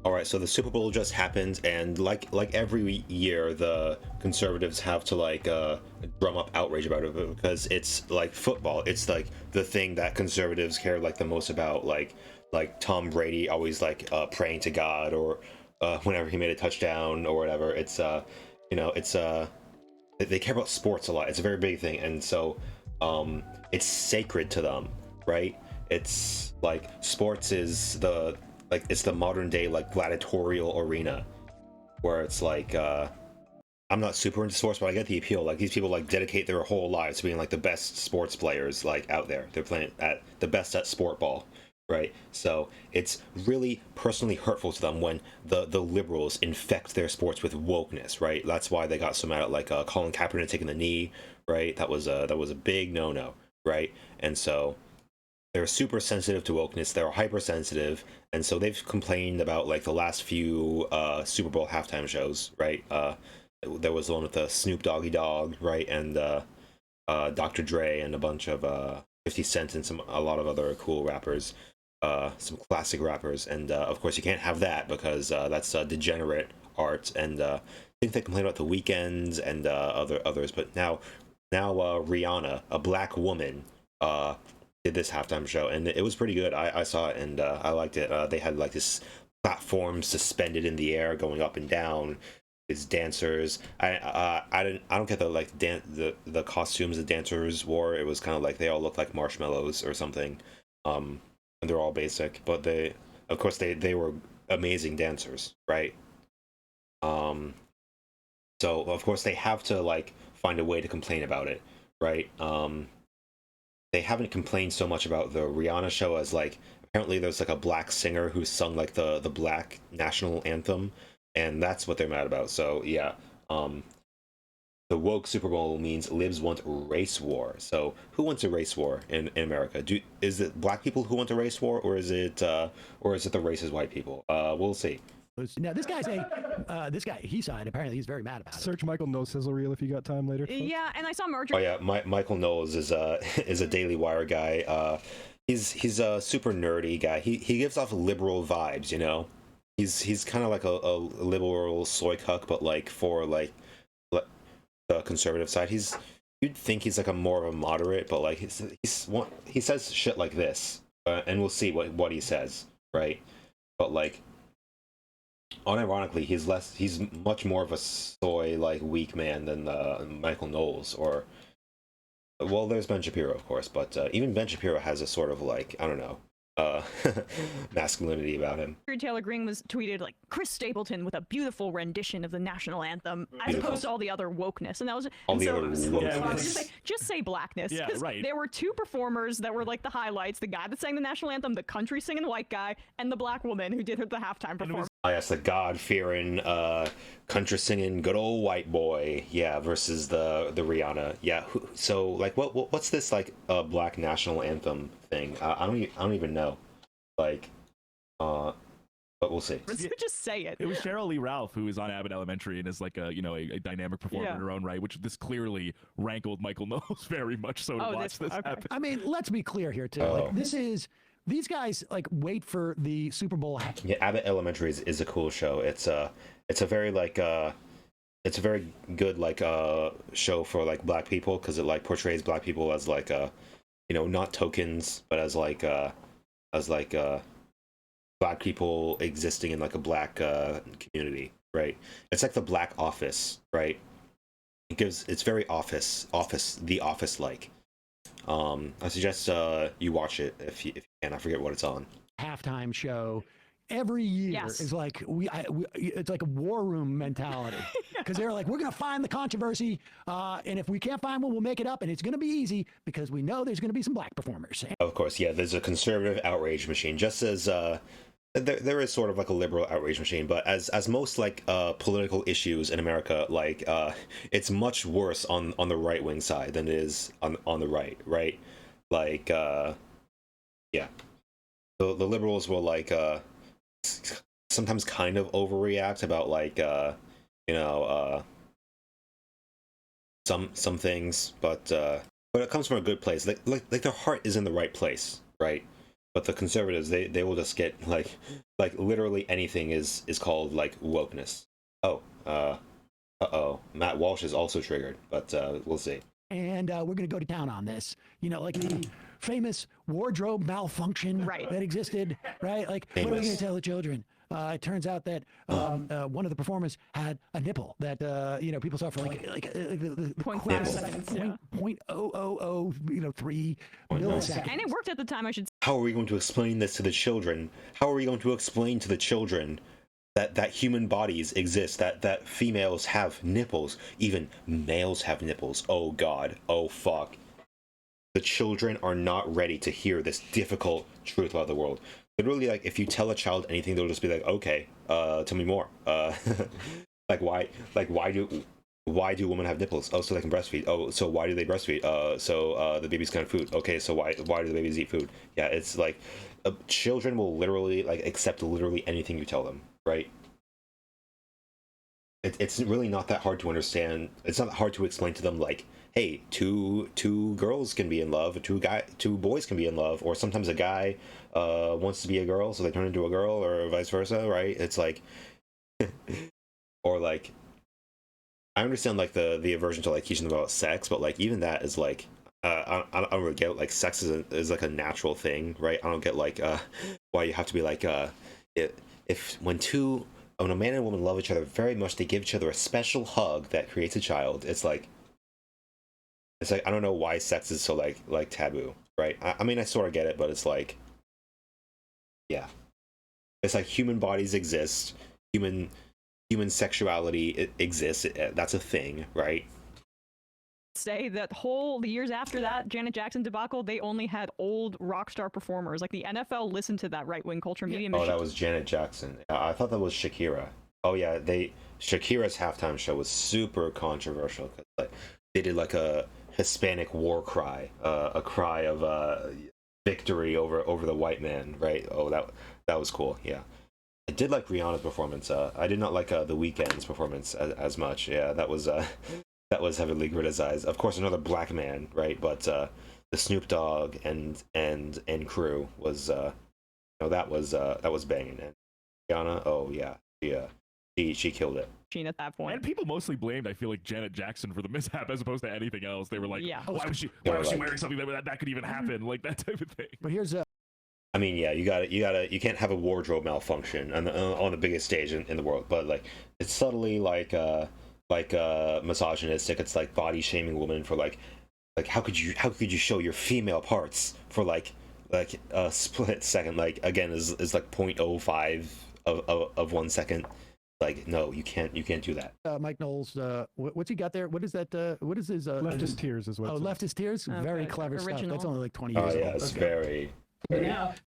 All right, so the Super Bowl just happened, and like every year, the conservatives have to drum up outrage about it because it's like football. It's like the thing that conservatives care like the most about. Like Tom Brady always praying to God, or whenever he made a touchdown or whatever. It's it's they care about sports a lot. It's a very big thing, and so it's sacred to them, right? It's like sports is it's the modern day like gladiatorial arena where it's I'm not super into sports, but I get the appeal. Like these people like dedicate their whole lives to being like the best sports players like out there. They're playing at the best at sport ball, right? So it's really personally hurtful to them when the liberals infect their sports with wokeness, right? That's why they got so mad at Colin Kaepernick taking the knee, right? That was a big no, right? And so they're super sensitive to wokeness. They're hypersensitive, and so they've complained about like the last few Super Bowl halftime shows, right? There was the one with the Snoop Doggy Dogg, right, and Dr. Dre and a bunch of 50 Cent and a lot of other cool rappers, some classic rappers, and of course you can't have that because that's degenerate art. And I think they complained about the Weeknd and others, but now Rihanna, a black woman, did this halftime show, and it was pretty good. I saw it, and I liked it. They had like this platform suspended in the air going up and down. It's dancers. I don't get the costumes the dancers wore. It was kind of like they all looked like marshmallows or something. And they're all basic, but of course they were amazing dancers, right? So of course they have to like find a way to complain about it, right? They haven't complained so much about the Rihanna show as like apparently there's like a black singer who sung like the black national anthem, and that's what they're mad about. So yeah, the woke Super Bowl means libs want race war. So who wants a race war in America? Is it black people who want a race war, or is it the racist white people? We'll see. Now this guy's he signed. Apparently he's very mad about it. Search Michael Knowles sizzle reel if you got time later. Folks. Yeah, and I saw Marjorie. Oh yeah, Michael Knowles is a Daily Wire guy. He's a super nerdy guy. He gives off liberal vibes, you know. He's kind of like a liberal soy cuck, but like for like the conservative side. You'd think he's like a more of a moderate, but like he says shit like this, and we'll see what he says, right? But like, unironically, he's much more of a soy like weak man than Michael Knowles, or well, there's Ben Shapiro, of course, but even Ben Shapiro has a sort of like, I don't know, masculinity about him. Taylor Greene was tweeted like Chris Stapleton with a beautiful rendition of the national anthem, as opposed to all the other wokeness, and that was all the other wokeness. Just say blackness. Yeah, right. There were two performers that were like the highlights: the guy that sang the national anthem, the country singing white guy, and the black woman who did the halftime performance. Oh, yes, the God-fearing, country singing good old white boy, yeah, versus the Rihanna, yeah. So like, what's this like black national anthem thing? I don't even know, like, but we'll see. Just say it. It was Cheryl Lee Ralph who is on Abbott Elementary and is like a dynamic performer in her own right, which this clearly rankled Michael Knowles very much so to watch this happen. I mean, let's be clear here too. Like, these guys like wait for the Super Bowl. Yeah, Abbott Elementary is a cool show. It's a very like it's a very good like show for like black people, because it like portrays black people as like not tokens, but as black people existing in like a black community, right? It's like the Black Office, right? It's very The Office like. I suggest you watch it if you can. I forget what it's on. Halftime show every year is like it's like a war room mentality, because they're like, we're gonna find the controversy, and if we can't find one, we'll make it up, and it's gonna be easy because we know there's gonna be some black performers. Of course, yeah. There's a conservative outrage machine, just as there is sort of like a liberal outrage machine, but as most like political issues in America, like it's much worse on the right wing side than it is on the right? Like yeah, the liberals will like sometimes kind of overreact about like some things, but it comes from a good place. Like their heart is in the right place, right? But the conservatives, they will just get like literally anything is called like wokeness. Oh, uh-oh, Matt Walsh is also triggered, but we'll see. And we're going to go to town on this. You know, like the famous wardrobe malfunction that existed, right? Like, what are we going to tell the children? It turns out that one of the performers had a nipple that people saw for like 0.5 seconds, 0.0003 milliseconds. And it worked at the time. I should. How are we going to explain this to the children? How are we going to explain to the children that human bodies exist, that females have nipples, even males have nipples? Oh God, oh fuck. The children are not ready to hear this difficult truth about the world. Literally, like, if you tell a child anything, they'll just be like, okay, tell me more. Why do women have nipples? Oh, so they can breastfeed. Oh, so why do they breastfeed? So the babies can have food. Okay, so why do the babies eat food? Yeah, it's like, children will literally, like, accept literally anything you tell them, right? It's really not that hard to understand. It's not hard to explain to them, like, hey, two girls can be in love, two boys can be in love, or sometimes a guy wants to be a girl, so they turn into a girl, or vice versa, right? It's like, or like, I understand like the aversion to like teaching them about sex, but like even that is like, I don't really get like sex is like a natural thing, right? I don't get like why you have to be like when a man and a woman love each other very much, they give each other a special hug that creates a child. It's like I don't know why sex is so like taboo, right? I mean, I sort of get it, but it's like, yeah, it's like human bodies exist, human sexuality exists. That's a thing, right? Say that the years after that Janet Jackson debacle, they only had old rock star performers. Like the NFL listened to that right-wing culture media. Oh, that was Janet Jackson. I thought that was Shakira. Oh yeah, Shakira's halftime show was super controversial because like they did like a Hispanic war cry, a cry of victory over the white man, right? Oh, that was cool. Yeah, I did like Rihanna's performance. I did not like The Weeknd's performance as much. Yeah, that was heavily criticized. Of course, another black man, right? But the Snoop Dogg and crew was that was banging. And Rihanna, oh yeah, she killed it. At that point, and people mostly blamed, I feel like, Janet Jackson for the mishap as opposed to anything else. They were like, yeah, why was she wearing something that could even happen, like that type of thing. But here's I mean, yeah, you can't have a wardrobe malfunction on the biggest stage in the world, but like it's subtly like misogynistic. It's like body shaming women for like how could you show your female parts for like a split second, like again is like 0.05 of 1 second. Like, no, you can't do that. Mike Knowles, what's he got there? What is that? What is his? Leftist Tears is what. Oh, Leftist Tears. Okay. Very clever Original stuff. That's only like 20 years old. old. Yeah, it's very.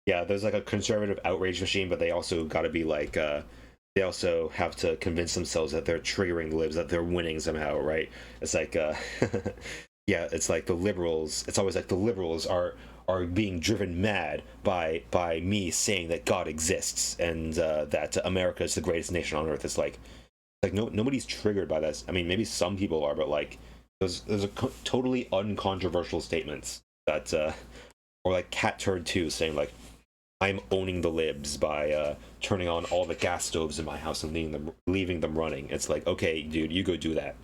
Yeah, there's like a conservative outrage machine, but they also got to be like, they also have to convince themselves that they're triggering the libs, that they're winning somehow, right? It's like, yeah, it's like the liberals. It's always like the liberals are being driven mad by me saying that God exists and that America is the greatest nation on earth. It's like nobody's triggered by this. I mean, maybe some people are, but like there's totally uncontroversial statements that or like Cat Turd 2 saying like, I'm owning the libs by turning on all the gas stoves in my house and leaving them running. It's like, okay, dude, you go do that.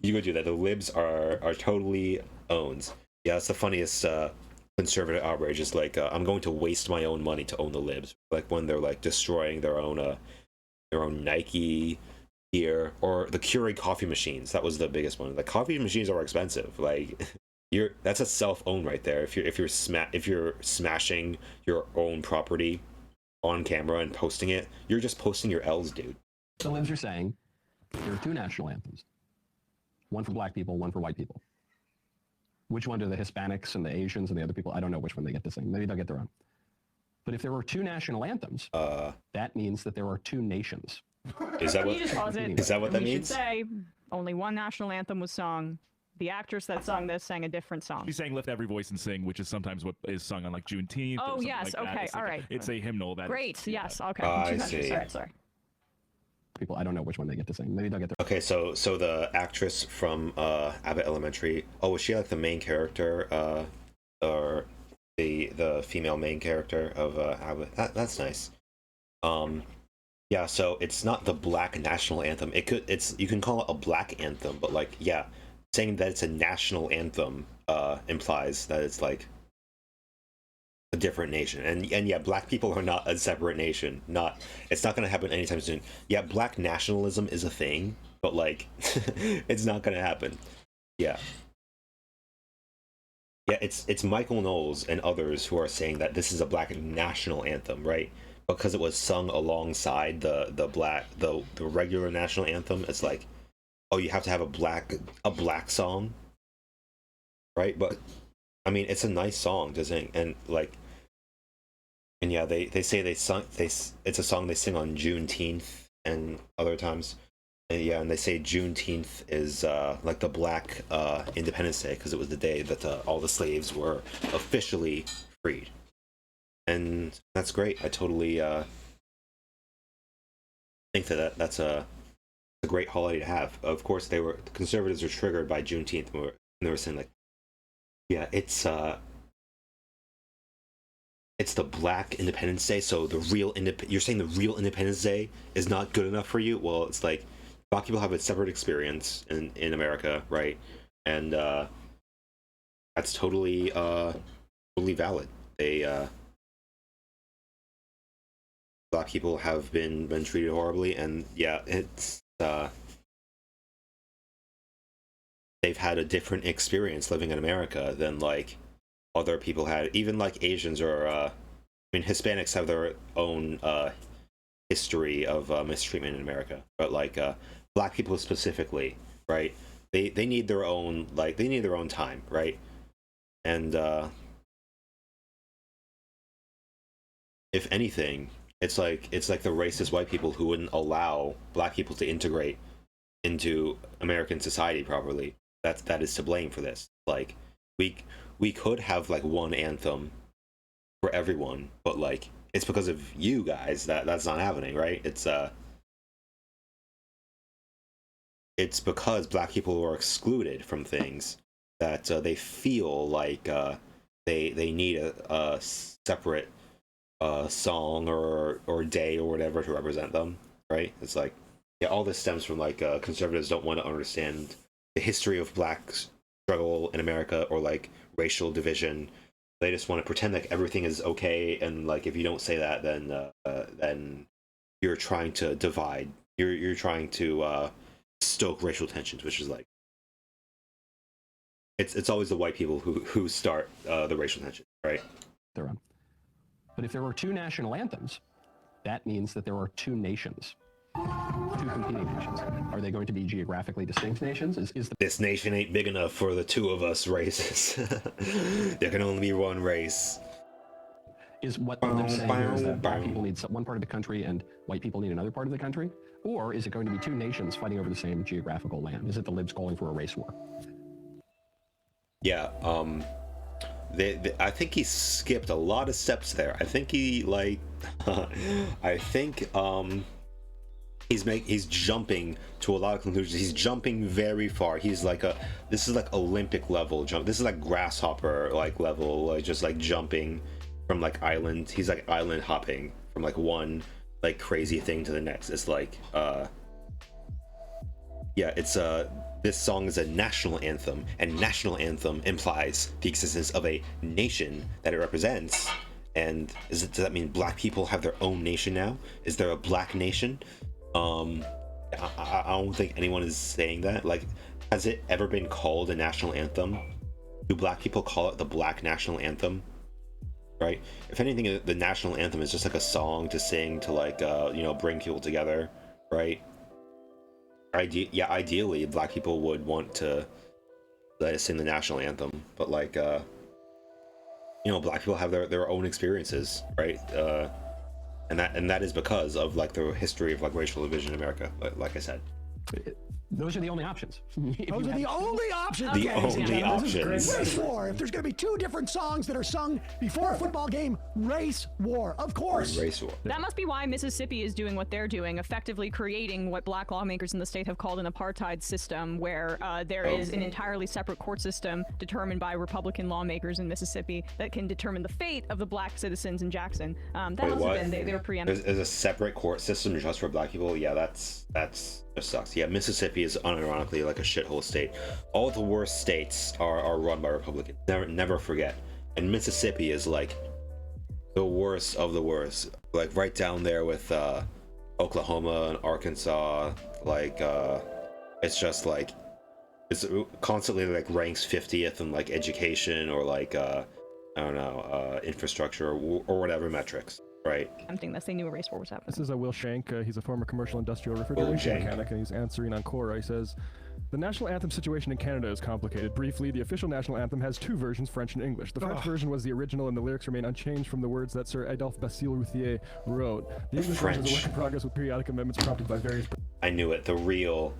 You go do that. The libs are totally owned. Yeah, that's the funniest conservative outrage. Is like, I'm going to waste my own money to own the libs. Like when they're like destroying their own Nike gear, or the Keurig coffee machines. That was the biggest one. The coffee machines are expensive. Like, that's a self-own right there. If you're smashing your own property on camera and posting it, you're just posting your L's, dude. The libs are saying there are two national anthems, one for black people, one for white people. Which one do the Hispanics and the Asians and the other people? I don't know which one they get to sing. Maybe they'll get their own. But if there were two national anthems, that means that there are two nations. Is that what? Is that what that means? Should say only one national anthem was sung. The actress that sung this sang a different song. She's saying "Lift Every Voice and Sing," which is sometimes what is sung on like Juneteenth. Oh yes, like okay, all right. It's a hymnal. Great, yes, okay. I see. Sorry. People, I don't know which one they get to sing. Maybe they'll get their. Okay, so the actress from Abbott Elementary. Oh, was she like the main character? Or the female main character of that's nice. Yeah, so it's not the black national anthem. You can call it a black anthem, but like, yeah, saying that it's a national anthem implies that it's like a different nation. And yeah, black people are not a separate nation. It's not going to happen anytime soon. Yeah, black nationalism is a thing, but like it's not going to happen. Yeah. Yeah, it's Michael Knowles and others who are saying that this is a black national anthem, right? Because it was sung alongside the regular national anthem. It's like, oh, you have to have a black song, right? But I mean, it's a nice song to sing, and like, and yeah, they say it's a song they sing on Juneteenth and other times. And yeah, and they say Juneteenth is like the Black Independence Day because it was the day that all the slaves were officially freed, and that's great. I totally think that's a great holiday to have. Of course, the conservatives were triggered by Juneteenth, and they were saying like, yeah, it's the Black Independence Day, so you're saying the real Independence Day is not good enough for you? Well, it's like, Black people have a separate experience in America, right? And that's totally valid. Black people have been treated horribly, and yeah, it's they've had a different experience living in America than like other people had. Even like Asians or I mean, Hispanics have their own history of mistreatment in America, but like Black people specifically, right? They need their own time, right? And if anything, it's like the racist white people who wouldn't allow Black people to integrate into American society properly. That is to blame for this. Like we could have like one anthem for everyone, but like it's because of you guys that's not happening, right? It's because Black people are excluded from things that they feel like they need a separate song or day or whatever to represent them, right? It's like, yeah, all this stems from like conservatives don't want to understand the history of Black struggle in America or like racial division. They just want to pretend like everything is okay, and like if you don't say that, then you're trying to divide. You're trying to stoke racial tensions, which is like it's always the white people who start the racial tension, right? Their own. But if there were two national anthems, that means that there are two nations, two competing nations. Are they going to be geographically distinct nations? This nation ain't big enough for the two of us races. There can only be one race. Is what they're saying here is that Black people need one part of the country and white people need another part of the country? Or is it going to be two nations fighting over the same geographical land? Is it the libs calling for a race war? Yeah, I think he skipped a lot of steps there. I think he like, I think he's jumping to a lot of conclusions. He's jumping very far. He's like this is like Olympic level jump. This is like grasshopper like level, like just like jumping from like island. He's like island hopping from like one like crazy thing to the next. It's like yeah, it's this song is a national anthem, and national anthem implies the existence of a nation that it represents. And does that mean Black people have their own nation now? Is there a Black nation? I don't think anyone is saying that. Like, has it ever been called a national anthem? Do Black people call it the Black national anthem? Right? If anything, the national anthem is just like a song to sing to like bring people together, right? Ideally, Black people would want to let us sing the national anthem, but like Black people have their own experiences, right? And that is because of like the history of like racial division in America, like I said. Those are the only options. Those are the only options. The only options. Race war. If there's going to be two different songs that are sung before a football game, race war, of course. Race war. That must be why Mississippi is doing what they're doing, effectively creating what black lawmakers in the state have called an apartheid system, where there is an entirely separate court system determined by Republican lawmakers in Mississippi that can determine the fate of the black citizens in Jackson. That must have been, they were preemptive. There's a separate court system just for black people? Yeah, that's just sucks. Yeah, Mississippi is unironically like a shithole state. All the worst states are run by Republicans. Never forget. And Mississippi is like the worst of the worst. Like right down there with Oklahoma and Arkansas. Like it's just like it's constantly like ranks 50th in like education or like I don't know, infrastructure or whatever metrics. Right. Something that they knew a race war was happening. This is Will Shank. He's a former commercial industrial refrigeration mechanic, and he's answering on Quora. He says, the national anthem situation in Canada is complicated. Briefly, the official national anthem has two versions, French and English. The French version was the original, and the lyrics remain unchanged from the words that Sir Adolphe Basile Routhier wrote. The English version is a work in progress with periodic amendments prompted by various... I knew it. The real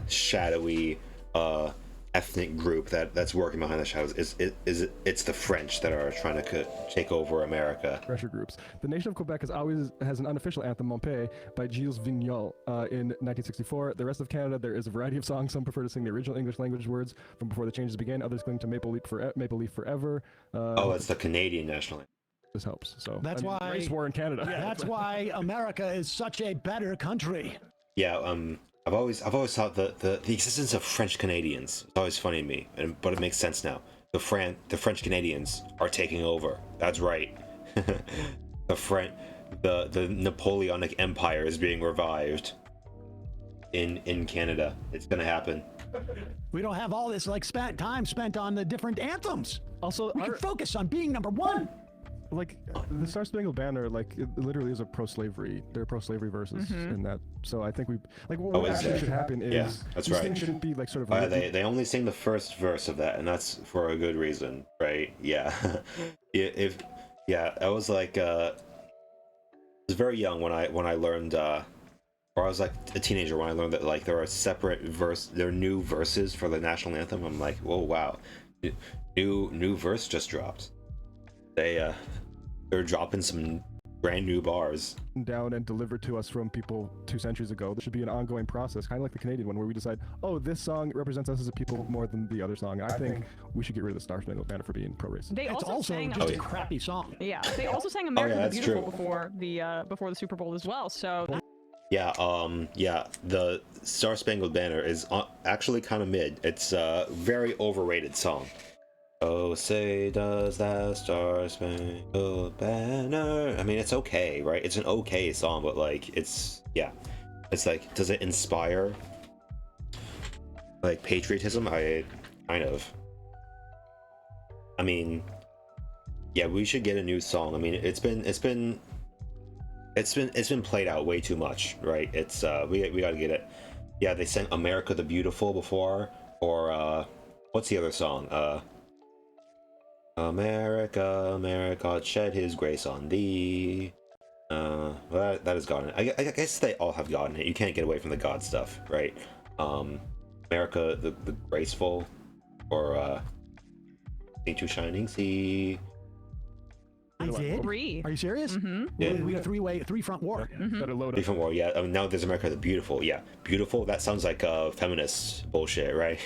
shadowy ethnic group that's working behind the shadows it's the French that are trying to take over America. Pressure groups. The nation of Quebec has an unofficial anthem, Mon Pays, by Gilles Vigneault in 1964. The rest of Canada, there is a variety of songs. Some prefer to sing the original English language words from before the changes began. Others cling to Maple Leaf Forever. It's the Canadian national anthem. This helps. So that's why race war in Canada. Yeah, that's why America is such a better country. Yeah. I've always thought the existence of French Canadians is always funny to me, but it makes sense now. The French Canadians are taking over. That's right. the Napoleonic Empire is being revived in Canada. It's gonna happen. We don't have all this like time spent on the different anthems. Also, we can focus on being number one. Like the Star Spangled Banner, like it literally is a pro-slavery. There are pro-slavery verses in that. So I think what actually should happen is that's these right. things shouldn't be like sort of. They only sing the first verse of that, and that's for a good reason, right? Yeah. I was like, I was very young when I learned, or I was like a teenager when I learned that like there are new verses for the national anthem. I'm like, whoa, wow, new verse just dropped. They're dropping some brand new bars down and delivered to us from people 2 centuries ago. There should be an ongoing process, kind of like the Canadian one, where we decide, oh, this song represents us as a people more than the other song. I think we should get rid of the Star Spangled Banner for being pro-racist. They also sang just a crappy song. Yeah, they also sang "America the Beautiful" before the Super Bowl as well. So. Yeah, the Star Spangled Banner is actually kind of mid. It's a very overrated song. Oh, say does that Star Spangled Banner... I mean, it's okay, right? It's an okay song, but, like, it's like, does it inspire, like, patriotism? Kind of. I mean, yeah, we should get a new song. I mean, it's been played out way too much, right? It's, we gotta get it. Yeah, they sang America the Beautiful before, or, what's the other song? America, America, shed his grace on thee. Well, that has gotten it. I guess they all have gotten it. You can't get away from the God stuff, right? America, the graceful, or Sea to Shining Sea. I did? Three. Are you serious? Mm-hmm. Yeah. We got three-front war. Better load up. Three-front war, yeah. I mean, now there's America the Beautiful. Yeah, beautiful. That sounds like feminist bullshit, right?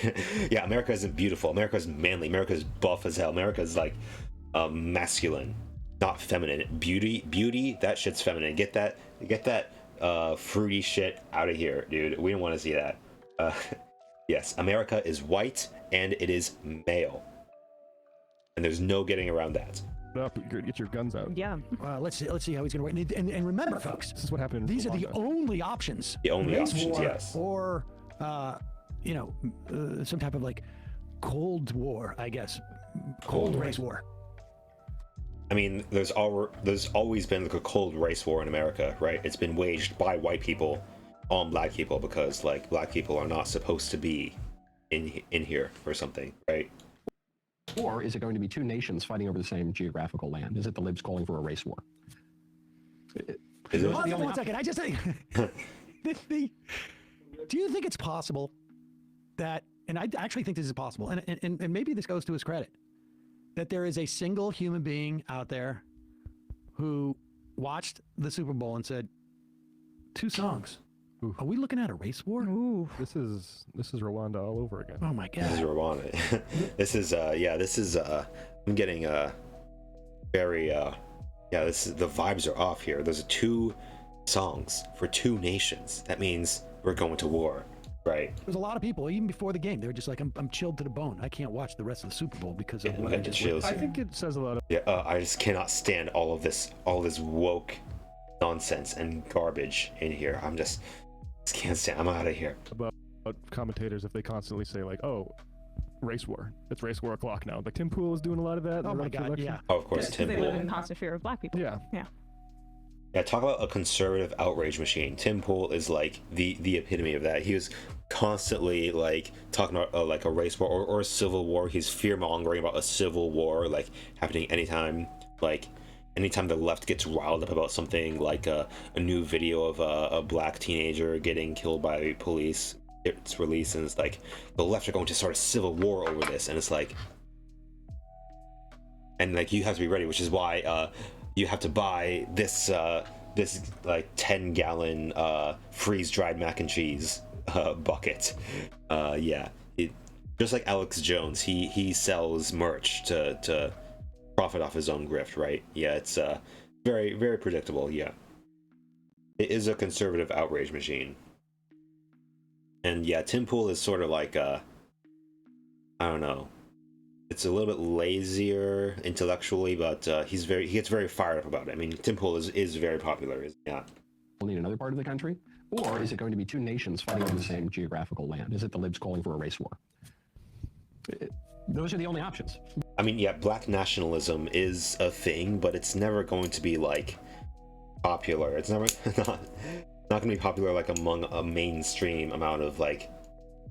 Yeah, America isn't beautiful. America is manly. America is buff as hell. America is like masculine, not feminine. Beauty. That shit's feminine. Get that fruity shit out of here, dude. We don't want to see that. Yes, America is white and it is male, and there's no getting around that. Up, get your guns out. Yeah. Let's see how he's going to win. And remember, folks, this is what happened. These are the only options. The only Race options, war, yes. Or, some type of like Cold War, I guess. Cold race war. I mean, there's always been like a cold race war in America, right? It's been waged by white people on black people because like black people are not supposed to be in here or something, right? Or is it going to be two nations fighting over the same geographical land? Is it the libs calling for a race war? Is it? Hold on 1 second. I just think Do you think it's possible that, and I actually think this is possible, and maybe this goes to his credit, that there is a single human being out there who watched the Super Bowl and said, 2 songs. Ooh. Are we looking at a race war? Ooh. This is Rwanda all over again. Oh my God. This is Rwanda. this is I'm getting very this is, the vibes are off here. There's 2 songs for 2 nations. That means we're going to war, right? There's a lot of people, even before the game, they were just like, I'm chilled to the bone. I can't watch the rest of the Super Bowl because of what I just chills. I think it says a lot of... Yeah, I just cannot stand all of this woke nonsense and garbage in here. Just can't stand. I'm out of here. About commentators, if they constantly say like, "Oh, race war. It's race war o'clock now." Like Tim Pool is doing a lot of that. Oh my God, yeah. Oh, of course, Tim Pool. They live in constant fear of black people. Yeah. Yeah, talk about a conservative outrage machine. Tim Pool is like the epitome of that. He was constantly like talking about like a race war or a civil war. He's fear mongering about a civil war like happening anytime the left gets riled up about something like a new video of a black teenager getting killed by police. It's released and it's like the left are going to start a civil war over this, and it's like, and like you have to be ready, which is why you have to buy this like 10-gallon freeze-dried mac and cheese bucket. Just like Alex Jones, he sells merch to profit off his own grift, right? Yeah, it's very, very predictable. Yeah, it is a conservative outrage machine. And yeah, Tim Pool is sort of like I don't know, it's a little bit lazier intellectually, but he gets very fired up about it. I mean, Tim Pool is very popular, is he not? Only in another part of the country, or is it going to be 2 nations fighting on the same geographical land? Is it the libs calling for a race war? Those are the only options. I mean, yeah, black nationalism is a thing, but it's never going to be like popular. It's never not going to be popular like among a mainstream amount of like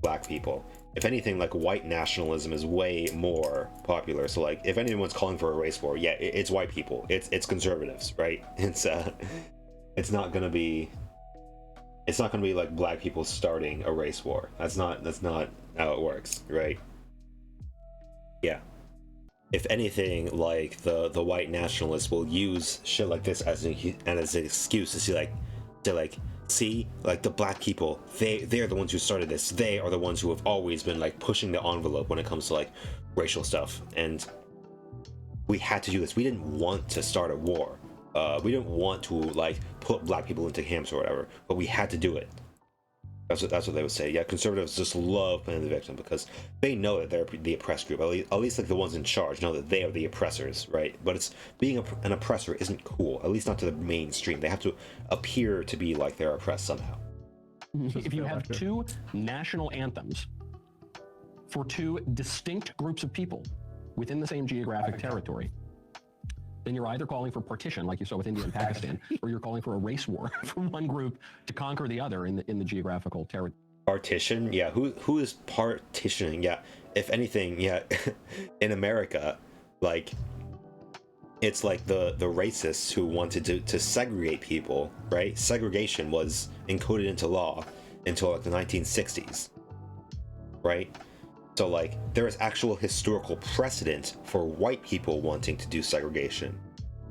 black people. If anything, like white nationalism is way more popular. So like, if anyone's calling for a race war, yeah, it's white people. It's conservatives, right? It's not going to be like black people starting a race war. That's not how it works, right? Yeah. If anything, like the white nationalists will use shit like this as an excuse to see like the black people, they're the ones who started this. They are the ones who have always been like pushing the envelope when it comes to like racial stuff, and we had to do this. We didn't want to start a war. We didn't want to like put black people into camps or whatever, but we had to do it. That's what they would say. Yeah, conservatives just love playing the victim because they know that they're the oppressed group. At least like the ones in charge know that they are the oppressors, right? But it's being an oppressor isn't cool. At least not to the mainstream. They have to appear to be like they're oppressed somehow. If you have 2 national anthems for 2 distinct groups of people within the same geographic territory, then you're either calling for partition, like you saw with India and Pakistan, or you're calling for a race war from one group to conquer the other in the geographical territory. Partition? Yeah, who is partitioning? Yeah, if anything, yeah, in America, like, it's like the racists who wanted to segregate people, right? Segregation was encoded into law until like the 1960s, right? So like there is actual historical precedent for white people wanting to do segregation,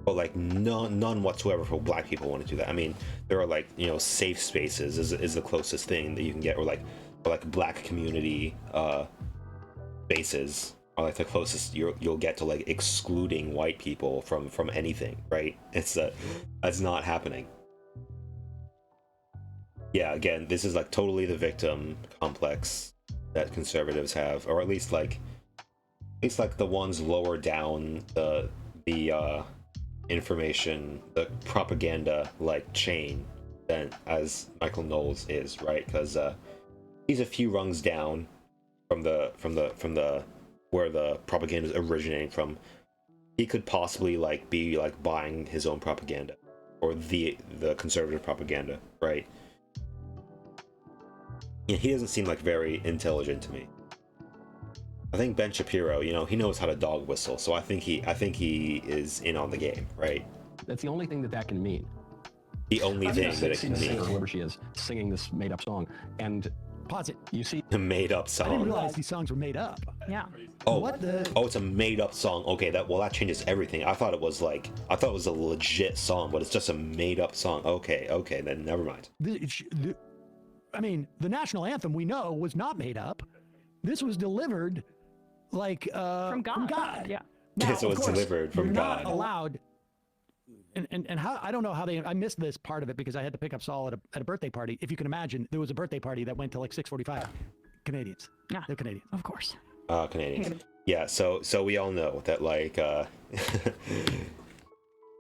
but like none whatsoever for black people want to do that. I mean, there are like, you know, safe spaces is the closest thing that you can get, or like black community bases are like the closest you'll get to like excluding white people from anything, right? That's not happening. Yeah, again, this is like totally the victim complex that conservatives have, or at least like the ones lower down the information, the propaganda like chain than as Michael Knowles is, right? Because he's a few rungs down from the where the propaganda is originating from. He could possibly like be like buying his own propaganda, or the conservative propaganda, right? Yeah, he doesn't seem like very intelligent to me. I think Ben Shapiro, you know, he knows how to dog whistle, so I think he is in on the game, right? That's the only thing that can mean. the only thing that it can singer, mean. whoever she is, singing this made-up song, and Pause it. you see A made-up I didn't song. realize these songs were made up. Yeah. Oh, What the? oh, it's a made-up song. Okay, that changes everything. I thought it was a legit song, but it's just a made-up song. Okay, then never mind. I mean, the national anthem we know was not made up. This was delivered like From God. Yeah. Now, So of it's course, delivered from you're God. Not allowed. And how I don't know how I missed this part of it because I had to pick up Saul at a birthday party. If you can imagine, there was a birthday party that went to like 6:45. Canadians. Yeah. They're Canadian. Of course. Canadians. Yeah, so we all know that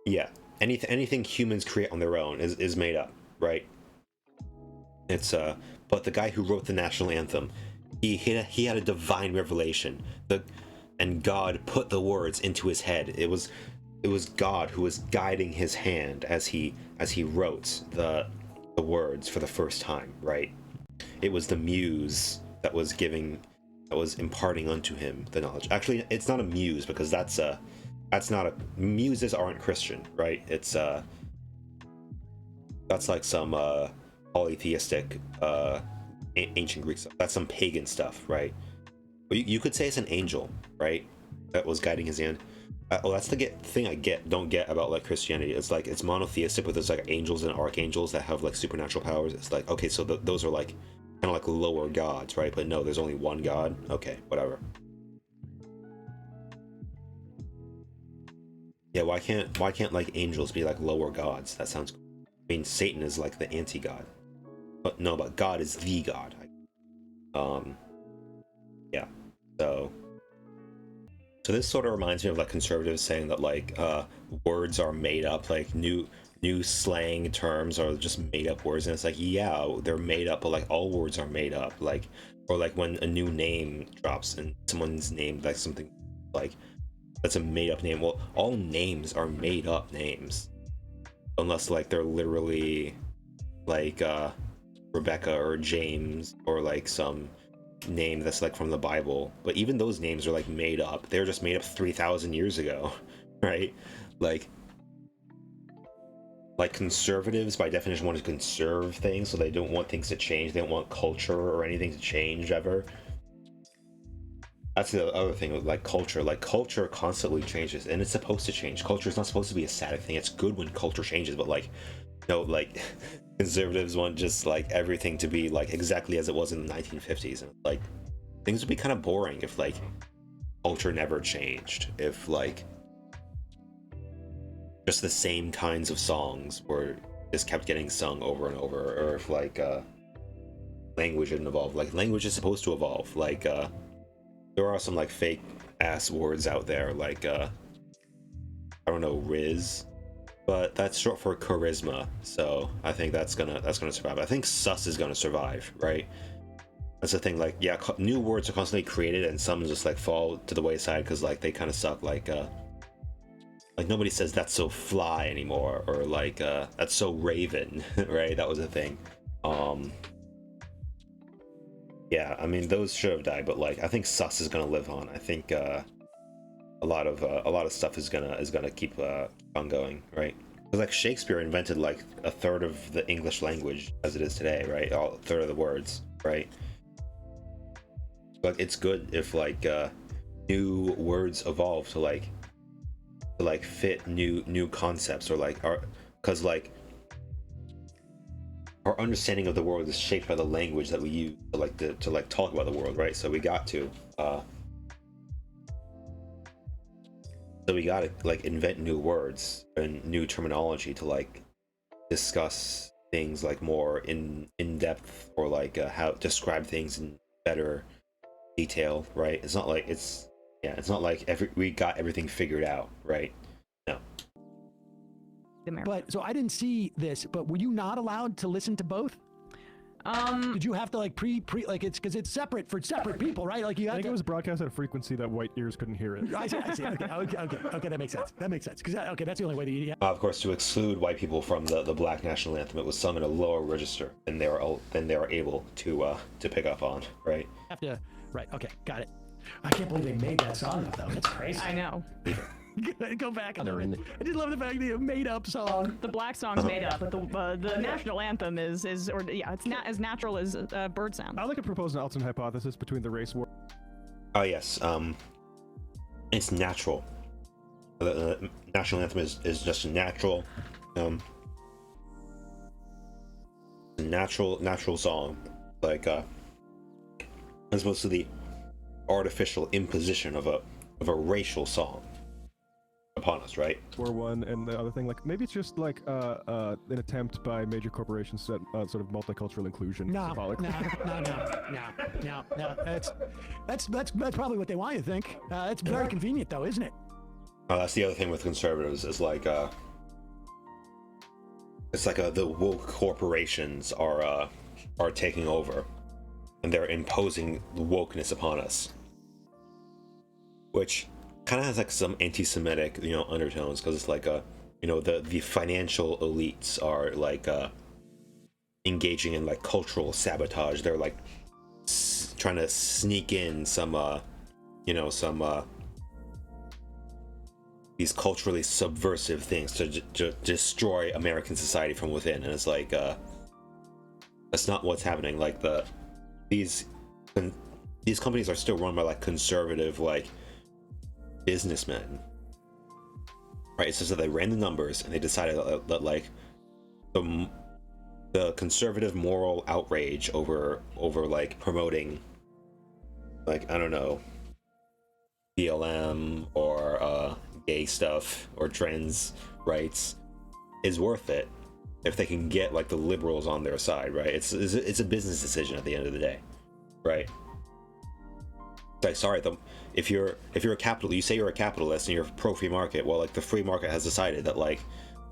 yeah, anything humans create on their own is made up, right? It's but the guy who wrote the national anthem, he had a divine revelation. And God put the words into his head. It was God who was guiding his hand as he wrote the words for the first time, right? It was the muse that was imparting unto him the knowledge. Actually, it's not a muse because that's not muses aren't Christian, right? It's that's like some polytheistic ancient Greek stuff. That's some pagan stuff, right? You could say it's an angel, right? That was guiding his hand. That's the thing I don't get about like Christianity. It's like it's monotheistic, but there's like angels and archangels that have like supernatural powers. It's like, okay, so those are like kind of like lower gods, right? But no, there's only one God. Okay, whatever. Yeah, why can't like angels be like lower gods? That sounds cool. I mean, Satan is like the anti-god, but God is the God. Yeah, so this sort of reminds me of like conservatives saying that like words are made up, like new slang terms are just made up words, and it's like, yeah, they're made up, but like all words are made up, like, or like when a new name drops and someone's named like something like that's a made up name. Well, all names are made up names unless like they're literally like Rebecca or James or like some name that's like from the Bible. But even those names are like made up. They were just made up 3,000 years ago, right? Like conservatives by definition want to conserve things, so they don't want things to change. They don't want culture or anything to change ever. That's the other thing with like culture. Like culture constantly changes, and it's supposed to change. Culture is not supposed to be a static thing. It's good when culture changes, but like, no, like conservatives want just like everything to be like exactly as it was in the 1950s, and like things would be kind of boring if like culture never changed. If like just the same kinds of songs were just kept getting sung over and over, or if like language didn't evolve. Like language is supposed to evolve. Like there are some like fake ass words out there, like I don't know, Riz, but that's short for charisma, so I think that's gonna survive. I think sus is gonna survive, right? That's the thing. Like, yeah, new words are constantly created, and some just like fall to the wayside because like they kind of suck. Like nobody says that's so fly anymore, or like that's so Raven, right? That was a thing. Yeah, I mean those should have died, but like I think sus is gonna live on. I think a lot of stuff is gonna keep on going, right? Because like Shakespeare invented like a third of the English language as it is today, right? A third of the words, right? Like it's good if like new words evolve to like fit new concepts, or like because like our understanding of the world is shaped by the language that we use to talk about the world, right? So we got to like invent new words and new terminology to like discuss things like more in depth, or like how to describe things in better detail, right? It's not like we got everything figured out, right? No. But so I didn't see this, but were you not allowed to listen to both? Did you have to like pre like it's because it's separate for separate people, right? Like you. I think it was broadcast at a frequency that white ears couldn't hear it. I see. Okay, that makes sense. Because that's the only way that you. Of course, to exclude white people from the Black National Anthem, it was sung in a lower register than they were able to pick up on, right? Right. Okay, got it. I can't believe they made that song up though. That's crazy. I know. Go back. I Other just love the fact that you made up song. The black song's made up, but the national anthem is it's as natural as bird sound. I'd like to propose an alternate hypothesis between the race war. Oh yes, it's natural. The national anthem is just a natural, natural song, like as opposed to the artificial imposition of a racial song upon us, right? War one, and the other thing, like maybe it's just like an attempt by major corporations to sort of multicultural inclusion. No. Symbolically. No. That's probably what they want you to think. It's very convenient, though, isn't it? That's the other thing with conservatives is like it's like the woke corporations are taking over, and they're imposing wokeness upon us, which kind of has like some anti-Semitic, undertones, because it's like the financial elites are like engaging in like cultural sabotage. They're like trying to sneak in some these culturally subversive things to destroy American society from within, and it's like that's not what's happening. Like these companies are still run by like conservative like businessmen, right? It's just that they ran the numbers and they decided that like the conservative moral outrage over like promoting, like, I don't know, BLM or gay stuff or trans rights is worth it if they can get like the liberals on their side, right? It's a business decision at the end of the day, right? Like, sorry, if you're a capitalist, you say you're a capitalist and you're pro free market, well, like the free market has decided that like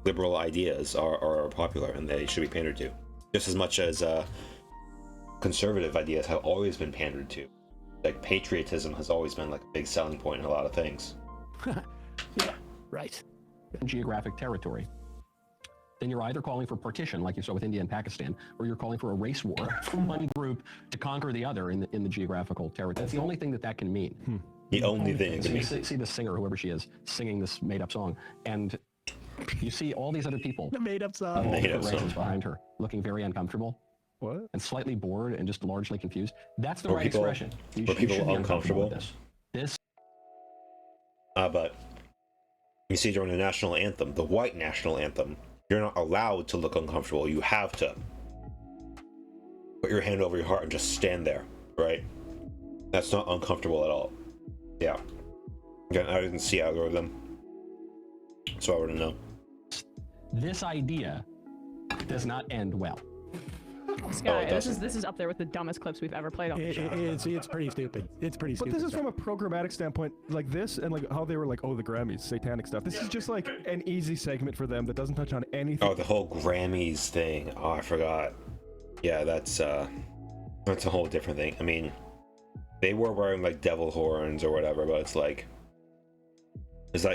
liberal ideas are popular and they should be pandered to, just as much as conservative ideas have always been pandered to. Like patriotism has always been like a big selling point in a lot of things. Yeah, right. Geographic territory, then you're either calling for partition, like you saw with India and Pakistan, or you're calling for a race war from one group to conquer the other in the geographical territory. That's the only thing that can mean. The only thing it So can you mean. see this singer, whoever she is, singing this made-up song, and you see all these other people, The made up of song. all Made-up different races song. behind her, looking very uncomfortable What? and slightly bored and just largely confused. That's the Were right people- expression. You were you people should be uncomfortable? with this. But you see, during the national anthem, the white national anthem, you're not allowed to look uncomfortable. You have to put your hand over your heart and just stand there, right? That's not uncomfortable at all. Yeah. Again, I didn't see either of them, so I wouldn't know. This idea does not end well. This guy, it this doesn't. is up there with the dumbest clips we've ever played on the show. It's pretty stupid. It's pretty But stupid. this is stuff. from a programmatic standpoint, like this, and like how they were like, oh, the Grammys, satanic stuff. This is just like an easy segment for them that doesn't touch on anything. Oh, the whole Grammys thing. Oh, I forgot. Yeah, that's a whole different thing. I mean, they were wearing like devil horns or whatever, but it's like,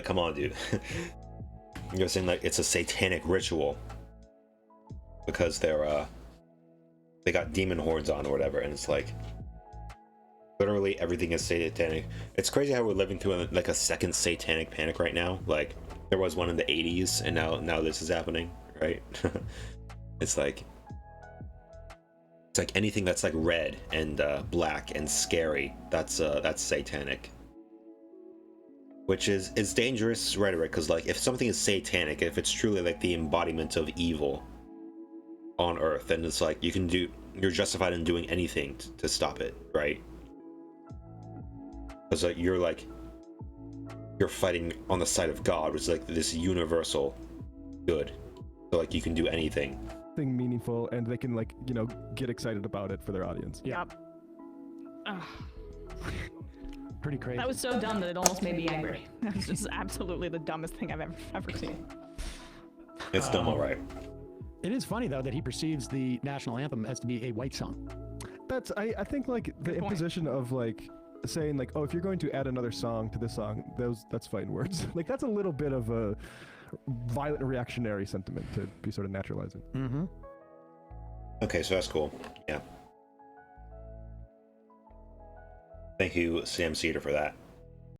come on, dude. You're saying like it's a satanic ritual because they got demon horns on or whatever, and it's like literally everything is satanic. It's crazy how we're living through like a second satanic panic right now. Like there was one in the 80s, and now this is happening, right? It's like anything that's like red and black and scary, that's satanic, which is dangerous rhetoric, because like if something is satanic, if it's truly like the embodiment of evil on earth, then it's like you're justified in doing anything to stop it, right? Because like you're fighting on the side of God, which is like this universal good, so like you can do anything. Thing meaningful, and they can like get excited about it for their audience. Yep. Ugh. Pretty crazy. That was so dumb that it almost made me angry. That was just absolutely the dumbest thing I've ever seen. It's dumb, all right. It is funny though that he perceives the national anthem as to be a white song. That's I think like the point. imposition of like saying like, oh, if you're going to add another song to this song, that's fighting words. Like that's a little bit of a violent reactionary sentiment to be sort of naturalizing. Mm-hmm. Okay, so that's cool. Yeah. Thank you, Sam Cedar, for that.